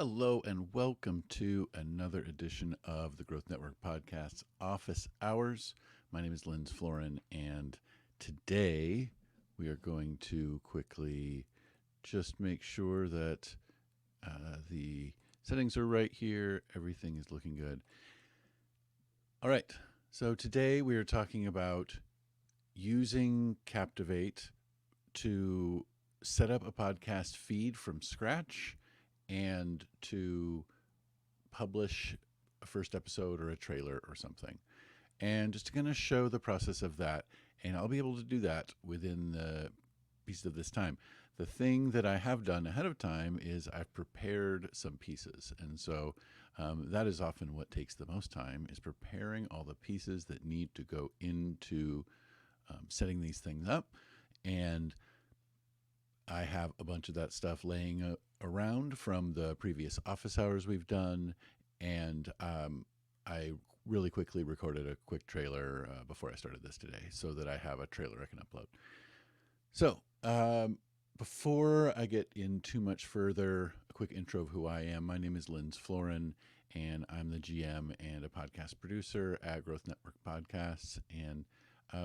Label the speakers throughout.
Speaker 1: Hello and welcome to another edition of the Growth Network Podcast's Office Hours. My name is Lynz, Floren, and today we are going to quickly just make sure that the settings are right here. Everything is looking good. All right, so today we are talking about using Captivate to set up a podcast feed from scratch and to publish a first episode or a trailer or something. And just going to show the process of that. And I'll be able to do that within the piece of this time. The thing that I have done ahead of time is I've prepared some pieces. And so that is often what takes the most time, is preparing all the pieces that need to go into setting these things up. And I have a bunch of that stuff laying around from the previous office hours we've done, and I really quickly recorded a quick trailer before I started this today so that I have a trailer I can upload. So before I get in too much further, a quick intro of who I am. My name is Lynz Floren, and I'm the GM and a podcast producer at Growth Network Podcasts, and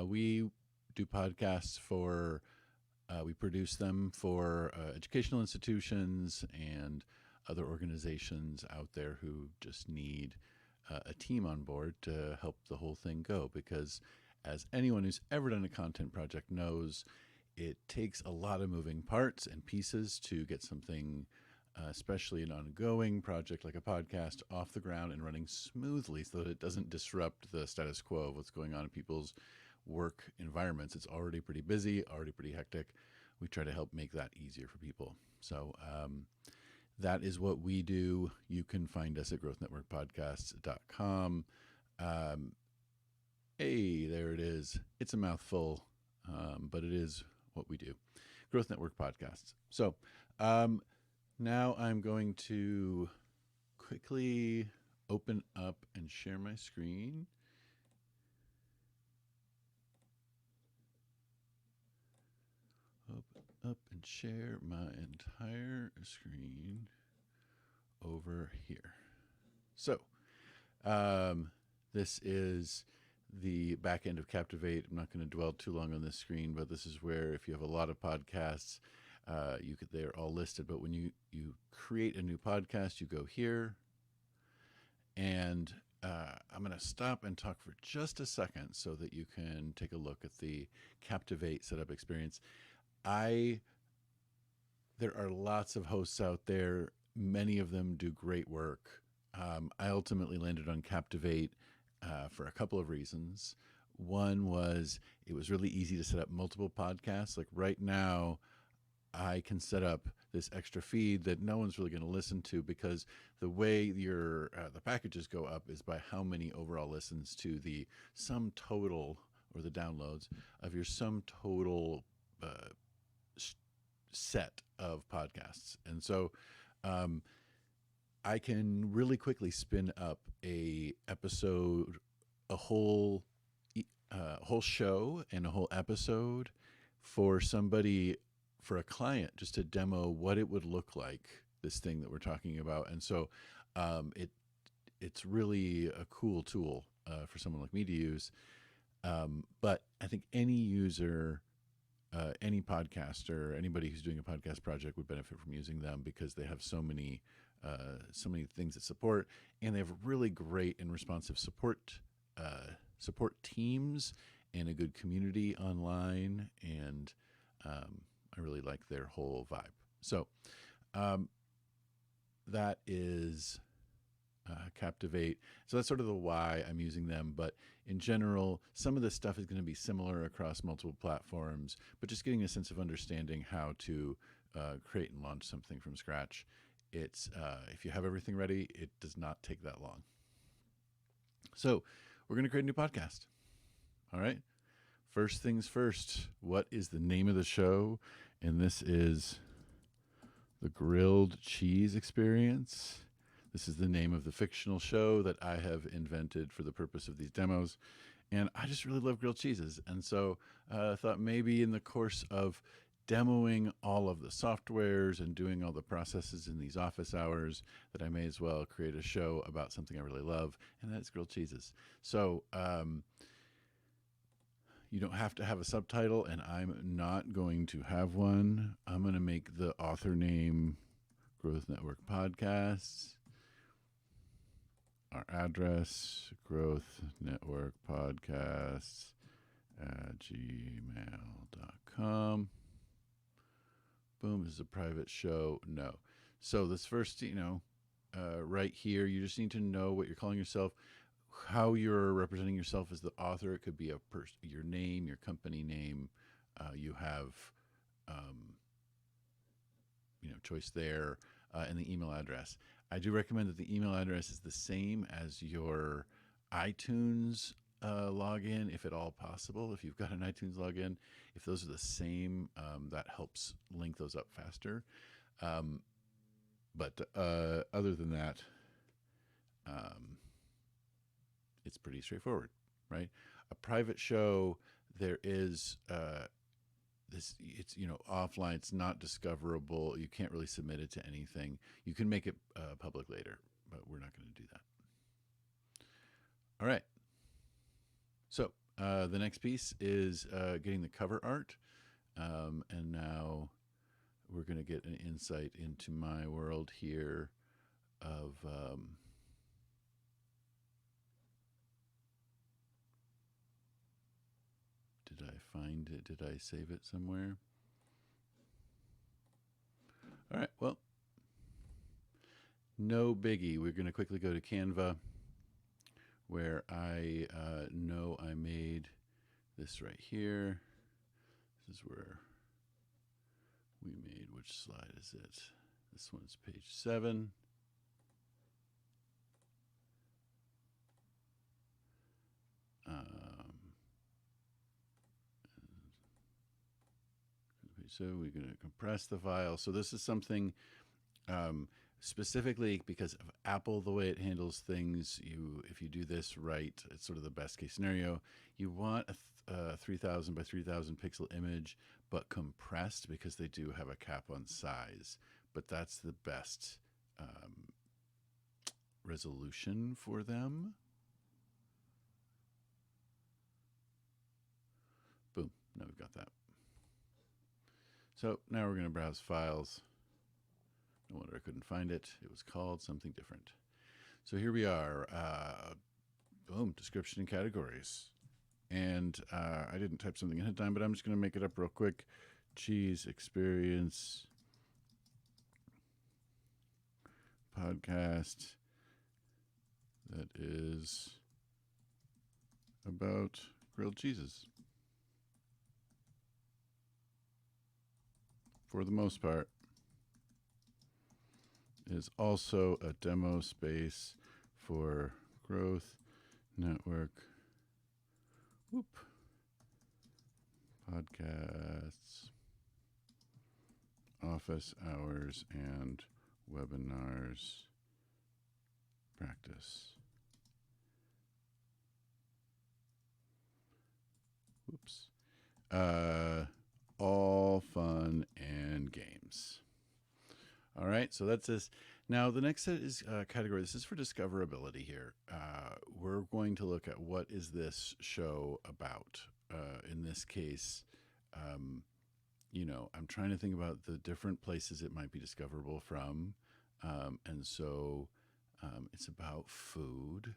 Speaker 1: we do podcasts for we produce them for educational institutions and other organizations out there who just need a team on board to help the whole thing go. Because as anyone who's ever done a content project knows, it takes a lot of moving parts and pieces to get something, especially an ongoing project like a podcast, off the ground and running smoothly so that it doesn't disrupt the status quo of what's going on in people's work environments. It's already pretty busy, already pretty hectic. We try to help make that easier for people. So that is what we do. You can find us at growthnetworkpodcasts.com. Hey, there it is. It's a mouthful, but it is what we do. Growth Network Podcasts. So now I'm going to quickly open up and share my screen. Open up and share my entire screen over here. So this is the back end of Captivate. I'm not going to dwell too long on this screen, but this is where if you have a lot of podcasts, they're all listed. But when you create a new podcast, you go here, and I'm going to stop and talk for just a second so that you can take a look at the Captivate setup experience. There are lots of hosts out there. Many of them do great work. I ultimately landed on Captivate for a couple of reasons. One was it was really easy to set up multiple podcasts. Like right now, I can set up this extra feed that no one's really going to listen to, because the way the packages go up is by how many overall listens to the sum total, or the downloads of your sum total set of podcasts. And so I can really quickly spin up a episode, a whole show and a whole episode for somebody, for a client, just to demo what it would look like, this thing that we're talking about. And so it's really a cool tool for someone like me to use. But I think any user, any podcaster, anybody who's doing a podcast project would benefit from using them, because they have so many things that support, and they have really great and responsive support teams and a good community online. And I really like their whole vibe. So that is Captivate. So that's sort of the why I'm using them. But in general, some of this stuff is going to be similar across multiple platforms, but just getting a sense of understanding how to create and launch something from scratch. It's if you have everything ready, it does not take that long. So we're going to create a new podcast. All right. First things first, what is the name of the show? And this is The Grilled Cheese Experience. This is the name of the fictional show that I have invented for the purpose of these demos. And I just really love grilled cheeses. And so I thought maybe in the course of demoing all of the softwares and doing all the processes in these office hours that I may as well create a show about something I really love, and that's grilled cheeses. So you don't have to have a subtitle, and I'm not going to have one. I'm going to make the author name Growth Network Podcasts. Our address, Growth Network Podcasts at gmail.com. Boom, this is a private show. No. So this first, right here, you just need to know what you're calling yourself, how you're representing yourself as the author. It could be your name, your company name. You have, choice there, and the email address. I do recommend that the email address is the same as your iTunes login, if at all possible. If you've got an iTunes login, if those are the same, that helps link those up faster. But other than that, it's pretty straightforward, right? A private show, there is this. It's offline. It's not discoverable. You can't really submit it to anything. You can make it public later, but we're not going to do that. All right. So the next piece is getting the cover art, and now we're going to get an insight into my world here of did I find it? Did I save it somewhere? All right, well, no biggie. We're going to quickly go to Canva, where I know I made this right here. This is where we made, which slide is it? This one's page 7. So we're going to compress the file. So this is something specifically because of Apple, the way it handles things. If you do this right, it's sort of the best case scenario. You want a 3000 by 3000 pixel image, but compressed, because they do have a cap on size. But that's the best resolution for them. Boom. Now we've got that. So now we're going to browse files. No wonder I couldn't find it. It was called something different. So here we are. Boom, description and categories. And I didn't type something ahead of time, but I'm just going to make it up real quick. Cheese experience podcast that is about grilled cheeses. For the most part, is also a demo space for Growth Network podcasts, office hours, and webinars practice. All fun and games. All right, so that's this. Now, the next set is category. This is for discoverability here. We're going to look at what is this show about. In this case, I'm trying to think about the different places it might be discoverable from. And so it's about food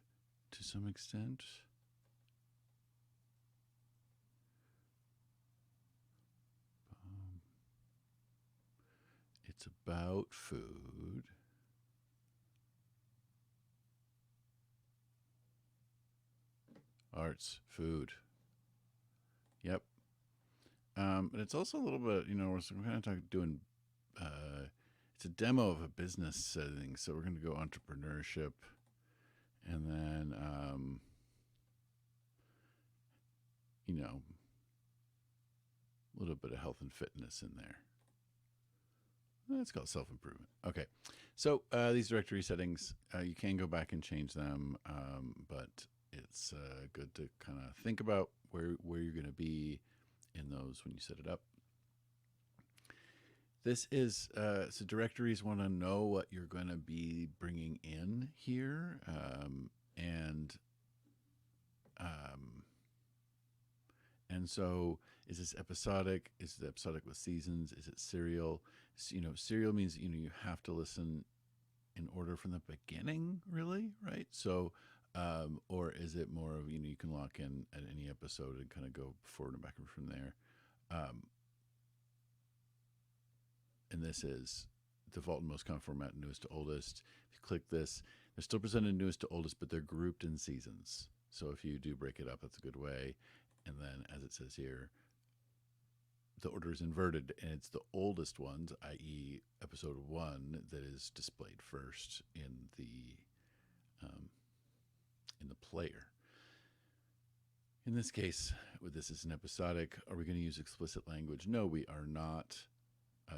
Speaker 1: to some extent. It's about food. Arts, food. Yep. But it's also a little bit, we're kind of doing, it's a demo of a business setting. So we're going to go entrepreneurship, and then, a little bit of health and fitness in there. It's called self-improvement. Okay. So these directory settings, you can go back and change them, but it's good to kind of think about where you're going to be in those when you set it up. This is so directories want to know what you're going to be bringing in here, and um, and so is this episodic? Is it episodic with seasons? Is it serial? Serial means you have to listen in order from the beginning, really, right? So, or is it more of you can lock in at any episode and kind of go forward and backward from there. Um, and this is default and most common format, newest to oldest. If you click this, they're still presented newest to oldest, but they're grouped in seasons. So if you do break it up, that's a good way. And then, as it says here, the order is inverted, and it's the oldest ones, i.e., episode 1, that is displayed first um, in the player. In this case, this is an episodic. Are we going to use explicit language? No, we are not.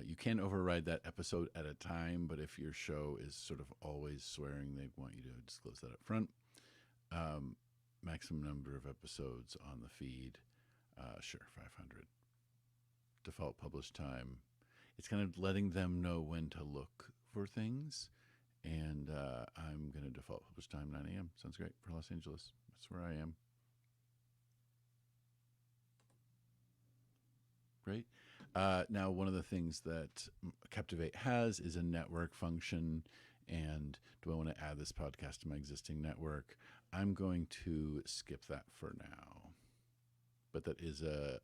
Speaker 1: You can override that episode at a time, but if your show is sort of always swearing, they want you to disclose that up front. Maximum number of episodes on the feed. Sure, 500. Default publish time. It's kind of letting them know when to look for things. And I'm going to default publish time 9 a.m. Sounds great for Los Angeles. That's where I am. Great. Now, one of the things that Captivate has is a network function. And do I want to add this podcast to my existing network? I'm going to skip that for now. But that is a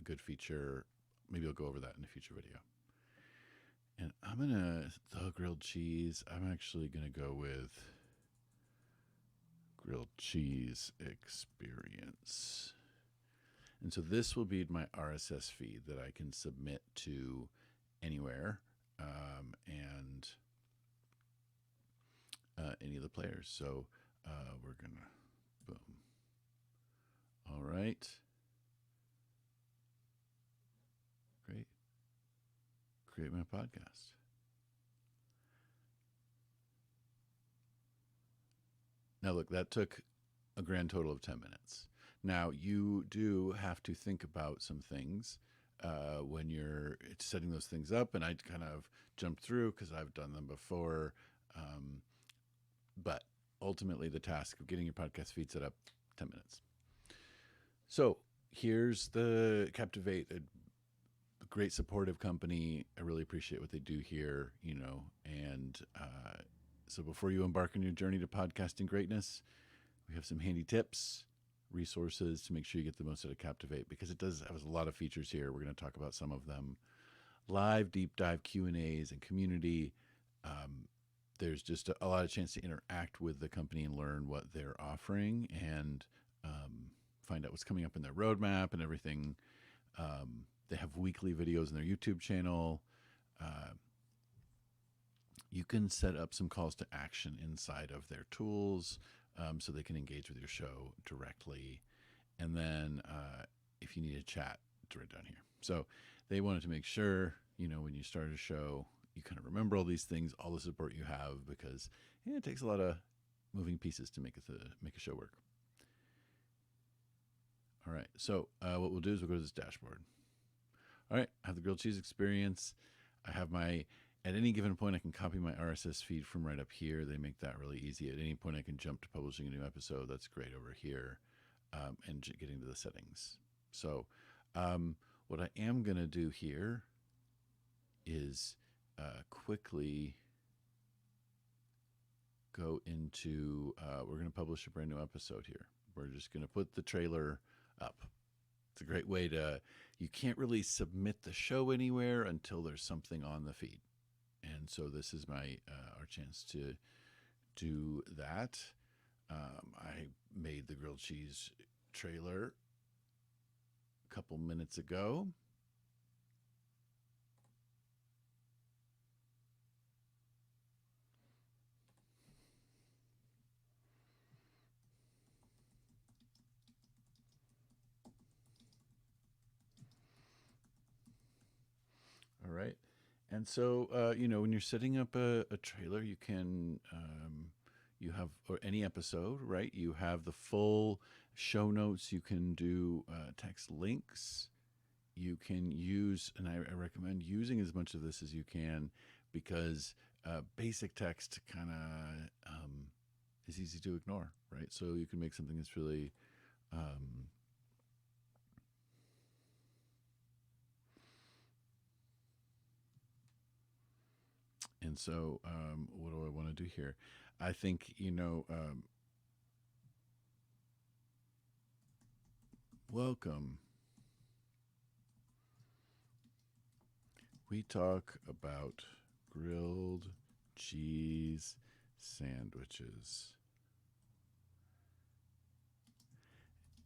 Speaker 1: good feature. Maybe I'll go over that in a future video. And I'm going to, the grilled cheese, I'm actually going to go with grilled cheese experience. And so this will be my RSS feed that I can submit to anywhere, and any of the players. So we're going to, boom. All right. Great. Create my podcast. Now, look, that took a grand total of 10 minutes. Now, you do have to think about some things when you're setting those things up, and I kind of jumped through because I've done them before. But ultimately, the task of getting your podcast feed set up, 10 minutes. So here's the Captivate, a great supportive company. I really appreciate what they do here, and so before you embark on your journey to podcasting greatness, we have some handy tips, resources to make sure you get the most out of Captivate, because it does have a lot of features here. We're going to talk about some of them. Live deep dive Q&As and community. There's just a lot of chance to interact with the company and learn what they're offering, and find out what's coming up in their roadmap and everything. They have weekly videos on their YouTube channel. You can set up some calls to action inside of their tools, so they can engage with your show directly. And then if you need a chat, it's right down here. So they wanted to make sure, when you start a show, you kind of remember all these things, all the support you have, because it takes a lot of moving pieces to make a show work. All right. So what we'll do is we'll go to this dashboard. All right. I have the grilled cheese experience. I have at any given point, I can copy my RSS feed from right up here. They make that really easy. At any point, I can jump to publishing a new episode. That's great over here, and getting to the settings. So what I am going to do here is quickly go into, we're going to publish a brand new episode here. We're just going to put the trailer up. It's a great way you can't really submit the show anywhere until there's something on the feed. And so this is our chance to do that. I made the grilled cheese trailer a couple minutes ago. All right. And so, when you're setting up a trailer, you can, you have, or any episode, right? You have the full show notes. You can do text links. you can use, and I recommend using as much of this as you can, because basic text kind of is easy to ignore, right? So you can make something that's really um, and so what do I want to do here? I think, welcome. We talk about grilled cheese sandwiches.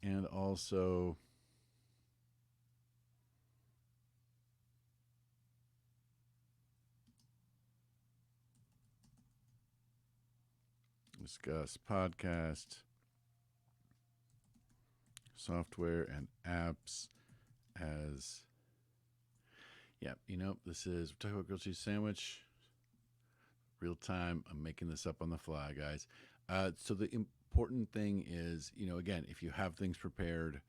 Speaker 1: And also discuss podcast, software, and apps as, yeah, this is, we're talking about grilled cheese sandwich, real time. I'm making this up on the fly, guys. So the important thing is, again, if you have things prepared,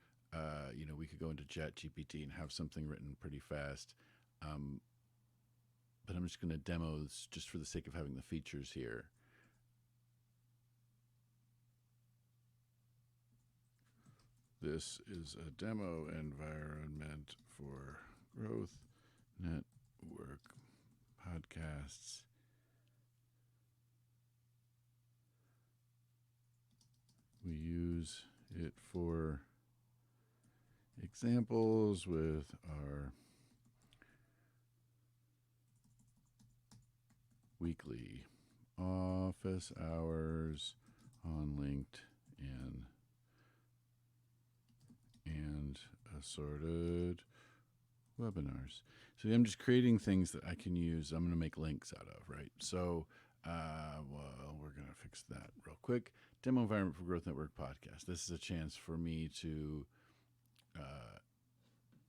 Speaker 1: we could go into Chat GPT and have something written pretty fast. But I'm just going to demo this just for the sake of having the features here. This is a demo environment for Growth Network podcasts. We use it for examples with our weekly office hours on LinkedIn and assorted webinars. So I'm just creating things that I can use. I'm going to make links out of, right? So, we're going to fix that real quick. Demo environment for Growth Network podcast. This is a chance for me to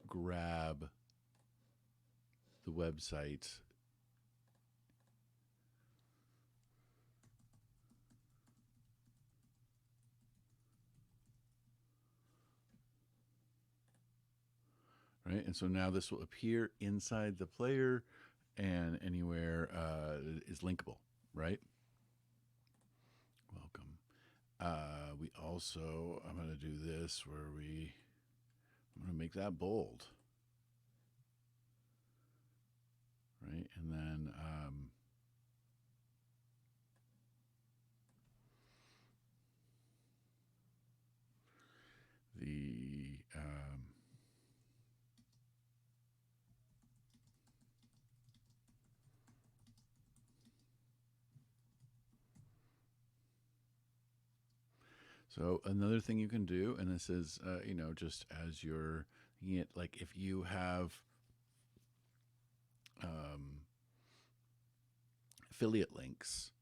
Speaker 1: grab the website. Right, and so now this will appear inside the player, and anywhere is linkable, right? Welcome. We also, I'm going to do this where I'm going to make that bold, right? And then the so another thing you can do, and this is just as you're like if you have affiliate links,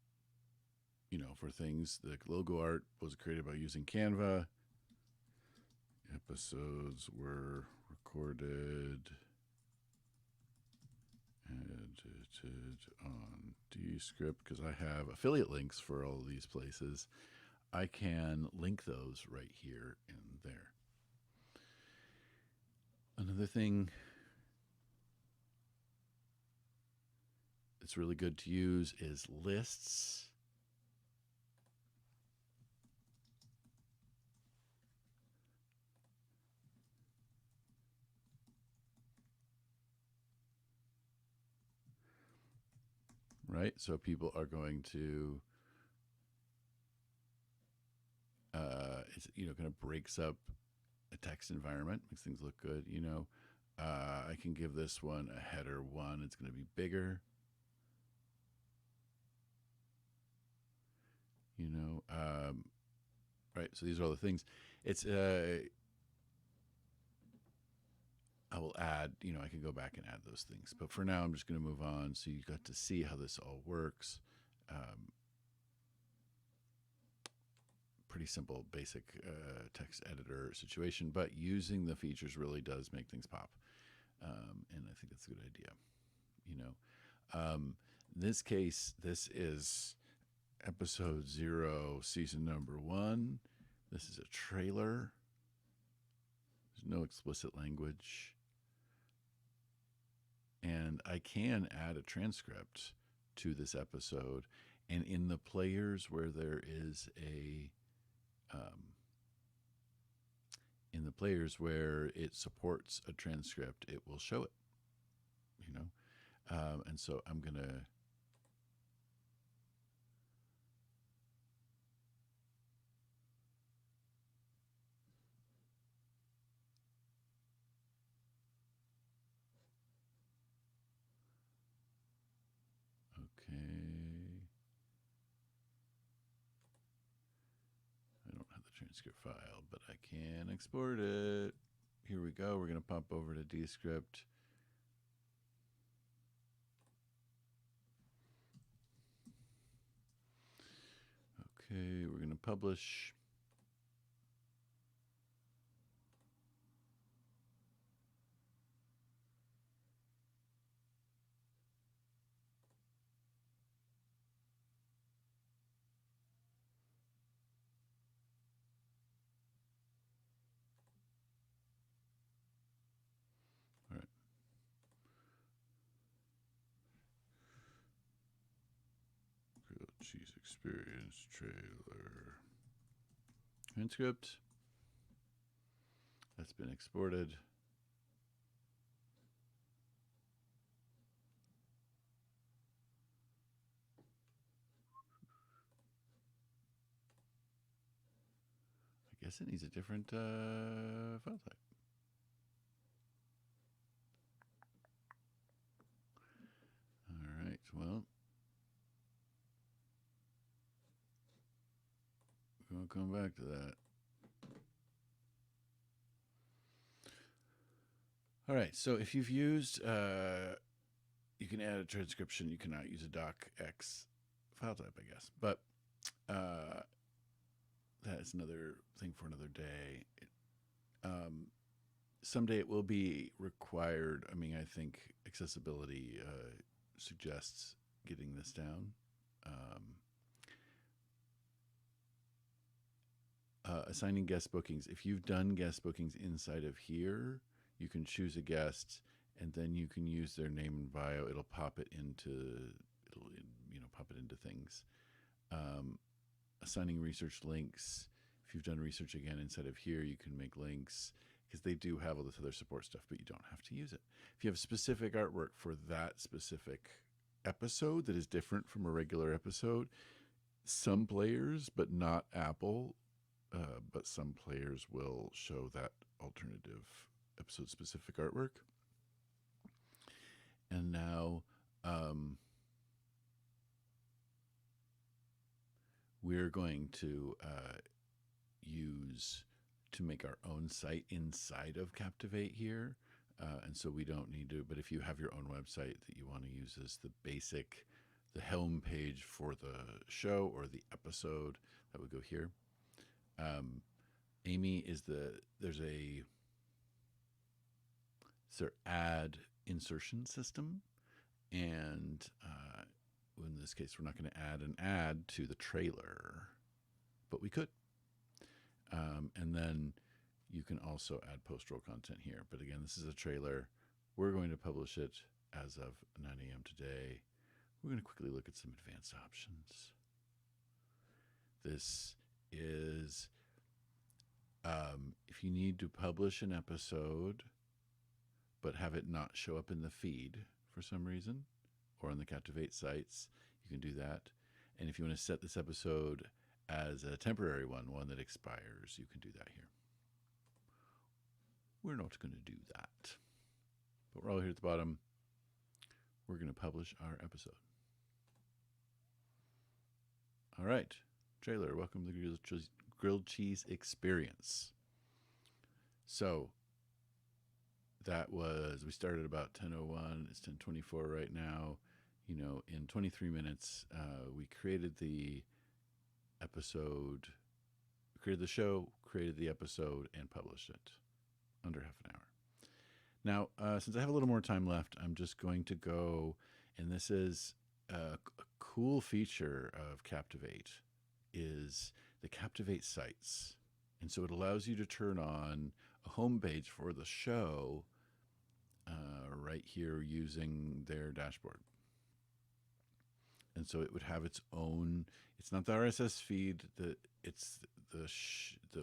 Speaker 1: for things like logo art was created by using Canva. Episodes were recorded, edited on Descript, because I have affiliate links for all of these places. I can link those right here and there. Another thing that's really good to use is lists. Right? So people are going to, it's, kind of breaks up a text environment, makes things look good. I can give this one a header 1. It's going to be bigger. Right. So these are all the things. It's I will add. I can go back and add those things. But for now, I'm just going to move on. So you got to see how this all works. Pretty simple, basic text editor situation, but using the features really does make things pop. And I think that's a good idea. In this case, this is episode 0, season number 1. This is a trailer. There's no explicit language. And I can add a transcript to this episode. And in the players where there is in the players where it supports a transcript, it will show it, you know. And so I'm going to okay. I don't have the transcript file, but I can export it. Here we go. We're going to pop over to Descript. Okay, we're going to publish. All right. Grilled cheese experience trailer. Transcript. That's been exported. I guess it needs a different file type. All right, well, we'll come back to that. All right, so if you've used, you can add a transcription. You cannot use a docx file type, I guess. But that is another thing for another day. Someday it will be required. I mean, I think accessibility suggests getting this down. Assigning guest bookings. If you've done guest bookings inside of here, you can choose a guest, and then you can use their name and bio. It'll pop it into things. Assigning research links. If you've done research again inside of here, you can make links because they do have all this other support stuff, but you don't have to use it. If you have specific artwork for that specific episode that is different from a regular episode, some players, but not Apple, but some players will show that alternative episode specific artwork. And now we're going to use to make our own site inside of Captivate here. And so we don't need to, but if you have your own website that you want to use as the basic, the helm page for the show or the episode, that would go here. Amy is there's their ad insertion system. And in this case, we're not going to add an ad to the trailer, but we could. And then you can also add post-roll content here. But again, this is a trailer. We're going to publish it as of 9 a.m. today. We're going to quickly look at some advanced options. This is if you need to publish an episode but have it not show up in the feed for some reason or on the Captivate sites, you can do that. And if you want to set this episode as a temporary one that expires, you can do that here. We're not going to do that. But we're all here at the bottom. We're going to publish our episode. All right. Trailer, welcome to the grilled cheese experience. So we started about 10:01. It's 10:24 right now. You know, in 23 minutes, we created the episode, created the show, created the episode, and published it under half an hour. Now, since I have a little more time left, I'm just going to go, and this is a cool feature of Captivate, is the Captivate sites. And so it allows you to turn on a homepage for the show right here using their dashboard. And so it would have its own. It's not the RSS feed. It's the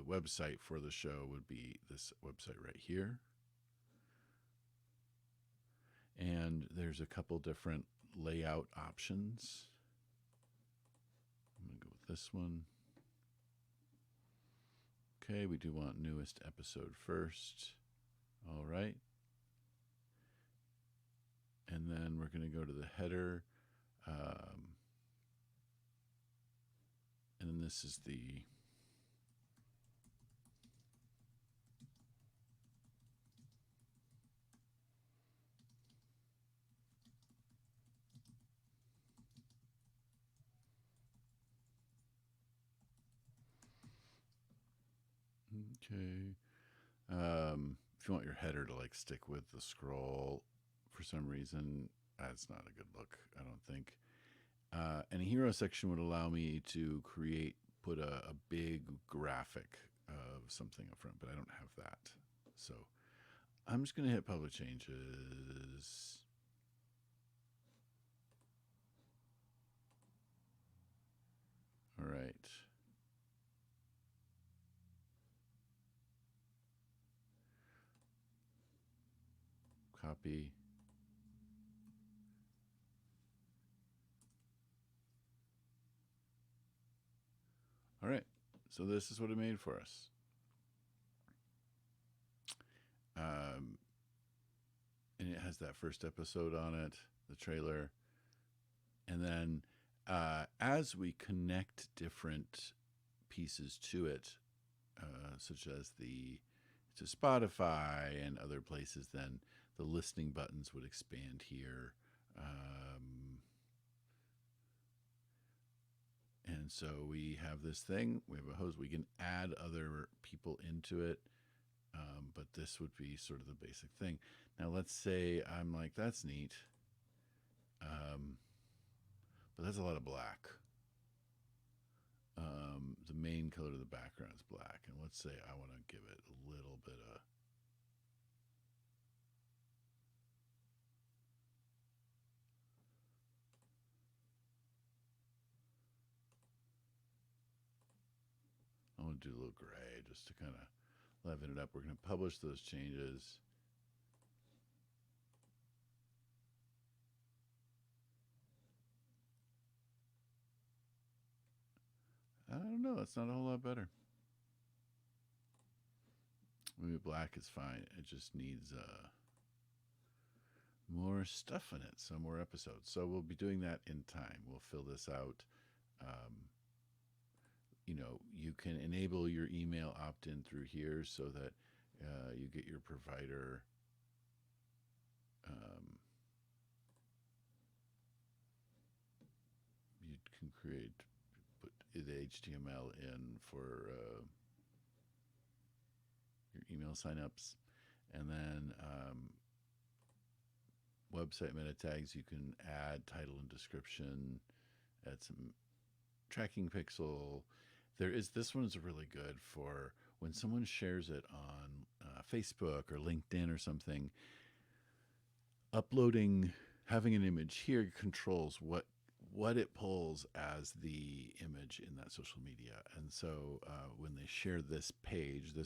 Speaker 1: website for the show would be this website right here. And there's a couple different layout options. I'm going to go with this one. Okay, we do want newest episode first. All right. And then we're going to go to the header. And then this is the okay. If you want your header to like stick with the scroll for some reason, that's not a good look, I don't think. And a hero section would allow me to put a big graphic of something up front, but I don't have that. So I'm just going to hit public changes. All right. Copy. All right. So this is what it made for us. And it has that first episode on it, the trailer. And then as we connect different pieces to it, such as to Spotify and other places, then the listening buttons would expand here. And so we have this thing, we have a host, we can add other people into it, but this would be sort of the basic thing. Now let's say I'm like, that's neat, but that's a lot of black. The main color of the background is black, and let's say I want to give it a little bit of I want to do a little gray just to kind of leaven it up. We're going to publish those changes. I don't know. It's not a whole lot better. Maybe black is fine. It just needs more stuff in it, some more episodes. So we'll be doing that in time. We'll fill this out. You can enable your email opt-in through here so that you get your provider you can put the HTML in for your email signups, and then website meta tags. You can add title and description, add some tracking pixel. This one's really good for when someone shares it on Facebook or LinkedIn or something. Having an image here controls what it pulls as the image in that social media. And so when they share this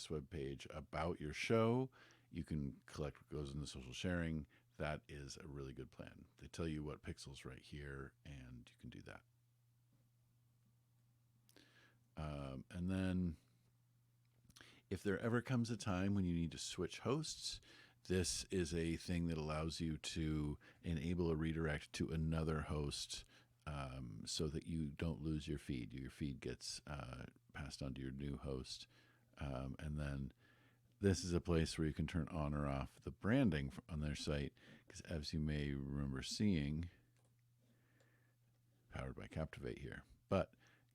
Speaker 1: web page about your show, you can collect what goes in the social sharing. That is a really good plan. They tell you what pixels right here, and you can do that. And then if there ever comes a time when you need to switch hosts, this is a thing that allows you to enable a redirect to another host so that you don't lose your feed. Your feed gets passed on to your new host. And then this is a place where you can turn on or off the branding on their site, because as you may remember seeing, powered by Captivate here, but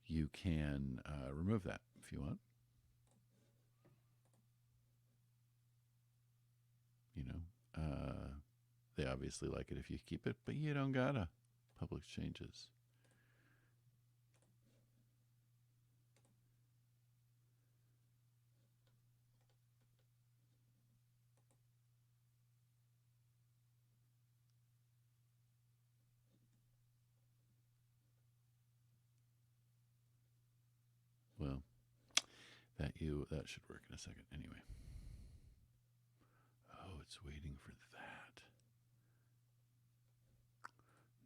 Speaker 1: you can remove that if you want. They obviously like it if you keep it, but you don't gotta. Public changes. that should work in a second anyway. Oh, it's waiting for that.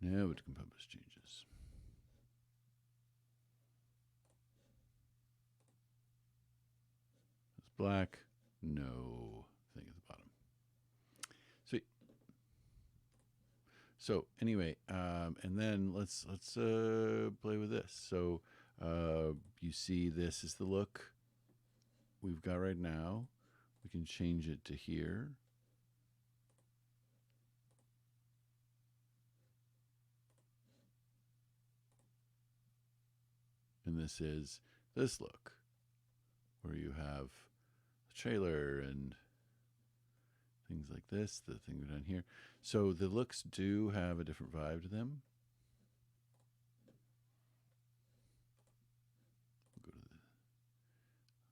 Speaker 1: No, it can publish changes. It's black. No thing at the bottom. Sweet. So anyway, and then let's play with this. So you see, this is the look we've got right now. We can change it to here. And this is this look, where you have the trailer and things like this, the thing down here. So the looks do have a different vibe to them. We'll go to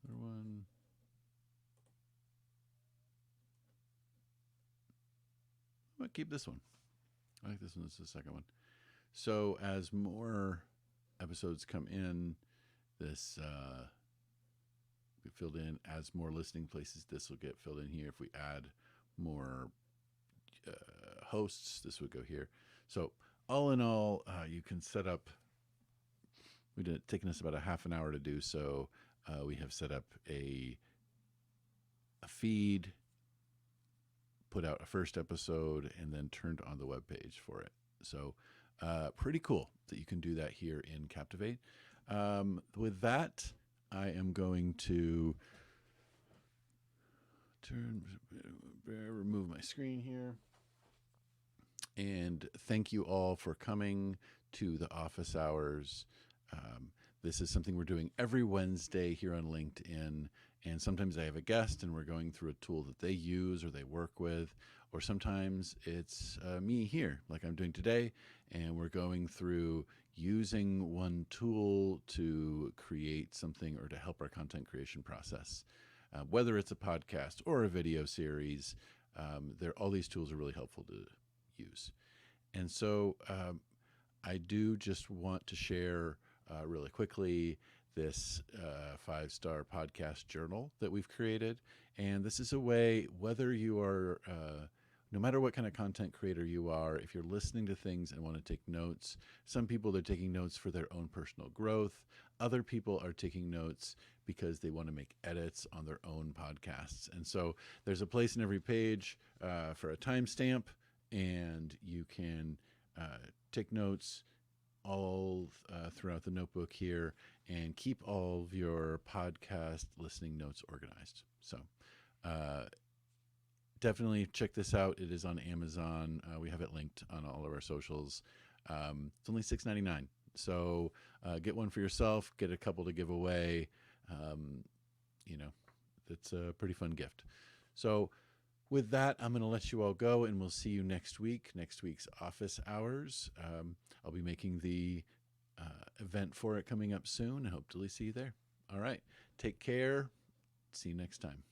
Speaker 1: the other one. I'm going to keep this one. I like this one. This is the second one. So as more episodes come in, this get filled in. As more listening places, this will get filled in here. If we add more hosts, this would go here. So all in all, you can set up. We did taken us about a half an hour to do so. We have set up a feed, put out a first episode, and then turned on the web page for it. So pretty cool that you can do that here in Captivate. With that, I am going to remove my screen here. And thank you all for coming to the office hours. This is something we're doing every Wednesday here on LinkedIn. And sometimes I have a guest and we're going through a tool that they use or they work with. Or sometimes it's me here, like I'm doing today. And we're going through using one tool to create something or to help our content creation process. Whether it's a podcast or a video series, all these tools are really helpful to use. And so I do just want to share really quickly this 5-star podcast journal that we've created. And this is a way, whether you are, no matter what kind of content creator you are, if you're listening to things and want to take notes, some people, they're taking notes for their own personal growth. Other people are taking notes because they want to make edits on their own podcasts. And so there's a place in every page for a timestamp, and you can take notes all throughout the notebook here and keep all of your podcast listening notes organized. So definitely check this out. It is on Amazon. We have it linked on all of our socials. It's only $6.99. So get one for yourself, get a couple to give away. It's a pretty fun gift. So with that, I'm going to let you all go, and we'll see you next week, next week's office hours. I'll be making the event for it coming up soon. I hope to see you there. All right. Take care. See you next time.